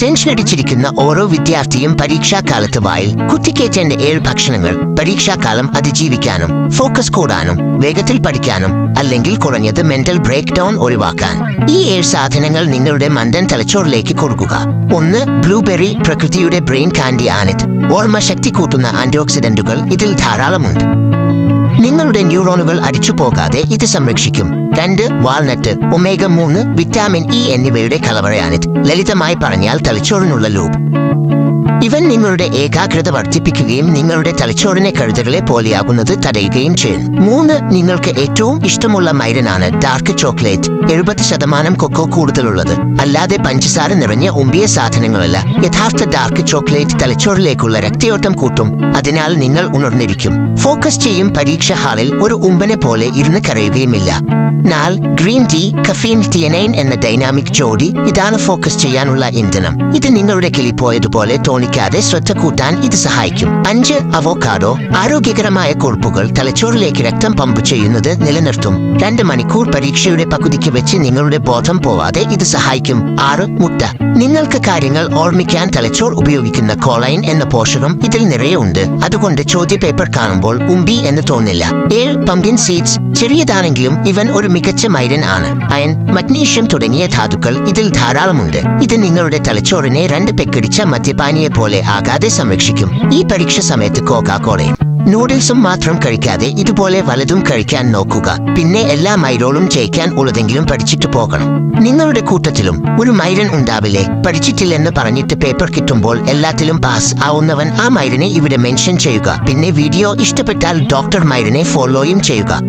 Tension അടിച്ചിരിക്കുന്ന ഓരോ വിദ്യാർത്ഥിയും പരീക്ഷാകാലത്ത് വായിൽ കുത്തിക്കേറ്റേണ്ട 7 ഭക്ഷണങ്ങൾ പരീക്ഷാകാലം അതിജീവിക്കാനും ഫോക്കസ് കൂടാനും വേഗത്തിൽ പഠിക്കാനും അല്ലെങ്കിൽ കുറഞ്ഞത് മെന്റൽ ബ്രേക്ക് ഡൗൺ ഒഴിവാക്കാൻ ഈ 7 സാധനങ്ങൾ നിങ്ങളുടെ മണ്ടൻ തലച്ചോറിലേക്ക് കൊടുക്കുക. 1. ബ്ലൂബെറി. പ്രകൃതിയുടെ ബ്രെയിൻ കാൻഡി ആണിത്. ഓർമ്മശക്തി കൂട്ടുന്ന ആന്റിഓക്സിഡന്റുകൾ ഇതിൽ ധാരാളമുണ്ട്. നിങ്ങളുടെ ന്യൂറോണുകൾ അടിച്ചുപോകാതെ ഇത് സംരക്ഷിക്കും. 2. വാൾനട്ട്. ഒമേഗ 3, വിറ്റാമിൻ ഇ എന്നിവയുടെ കലവറയാണിത്. ലളിതമായി പറഞ്ഞാൽ തലച്ചോറിനുള്ള ലൂപ്പ്. ഇവൻ നിങ്ങളുടെ ഏകാഗ്രത വർദ്ധിപ്പിക്കുകയും നിങ്ങളുടെ തലച്ചോറിനെ കഴുതകളെ പോലെയാകുന്നത് തടയുകയും ചെയ്യും. 3. നിങ്ങൾക്ക് ഏറ്റവും ഇഷ്ടമുള്ള മൈരനാണ് ഡാർക്ക് ചോക്ലേറ്റ്. 70% കൊക്കോ കൂടുതലുള്ളത്. അല്ലാതെ പഞ്ചസാര നിറഞ്ഞ ഉമ്പിയ സാധനങ്ങളല്ല. യഥാർത്ഥ ഡാർക്ക് ചോക്ലേറ്റ് തലച്ചോറിലേക്കുള്ള രക്തയോട്ടം കൂട്ടും. അതിനാൽ നിങ്ങൾ ഉണർന്നിരിക്കും, ഫോക്കസ് ചെയ്യും, പരീക്ഷ ഹാളിൽ ഒരു ഉമ്പനെ പോലെ ഇരുന്ന് കരയുകയുമില്ല. 4. Green tea. കഫീൻ, തിയനൈൻ എന്ന ഡൈനാമിക് ജോഡി. ഇതാണ് ഫോക്കസ് ചെയ്യാനുള്ള ഇന്ധനം. ഇത് നിങ്ങളുടെ കിളിപ്പോയതുപോലെ തോന്നിക്കാതെ ശ്രദ്ധ കൂട്ടാൻ ഇത് സഹായിക്കും. 5. അവോക്കാഡോ. ആരോഗ്യകരമായ കൊഴുപ്പുകൾ തലച്ചോറിലേക്ക് രക്തം പമ്പ് ചെയ്യുന്നത് നിലനിർത്തും. 2 മണിക്കൂർ പരീക്ഷയുടെ പകുതിക്ക് വെച്ച് നിങ്ങളുടെ ബോധം പോവാതെ ഇത് സഹായിക്കും. 6. മുട്ട. നിങ്ങൾക്ക് കാര്യങ്ങൾ ഓർമ്മിക്കാൻ തലച്ചോർ ഉപയോഗിക്കുന്ന കോളൈൻ എന്ന പോഷകം ഇതിൽ നിറയെ ഉണ്ട്. അതുകൊണ്ട് ചോദ്യപേപ്പർ കാണുമ്പോൾ ഉമ്പി എന്ന് തോന്നില്ല. 7. Pumpkin seeds. ചെറിയതാണെങ്കിലും ഇവൻ ഒരു മികച്ച മൈരൻ ആണ്. അയൺ, മഗ്നീഷ്യം തുടങ്ങിയ ധാതുക്കൾ ഇതിൽ ധാരാളമുണ്ട്. ഇത് നിങ്ങളുടെ തലച്ചോറിനെ 2 പെക്കടിച്ച മദ്യപാനിയെ പോലെ ആകാതെ സംരക്ഷിക്കും. ഈ പരീക്ഷ സമയത്ത് കോക്കാക്കോളയും നൂഡിൽസും മാത്രം കഴിക്കാതെ ഇതുപോലെ വലതും കഴിക്കാൻ നോക്കുക. പിന്നെ എല്ലാ മൈരോളും ജയിക്കാൻ ഉള്ളതെങ്കിലും പഠിച്ചിട്ട് പോകണം. നിങ്ങളുടെ കൂട്ടത്തിലും ഒരു മൈരൻ ഉണ്ടാവില്ലേ? പഠിച്ചിട്ടില്ലെന്ന് പറഞ്ഞിട്ട് പേപ്പർ കിട്ടുമ്പോൾ എല്ലാത്തിലും പാസ് ആവുന്നവൻ ആ മൈരനെ ഇവിടെ മെൻഷൻ ചെയ്യുക. പിന്നെ വീഡിയോ ഇഷ്ടപ്പെട്ടാൽ ഡോക്ടർ മൈരനെ ഫോളോയും ചെയ്യുക.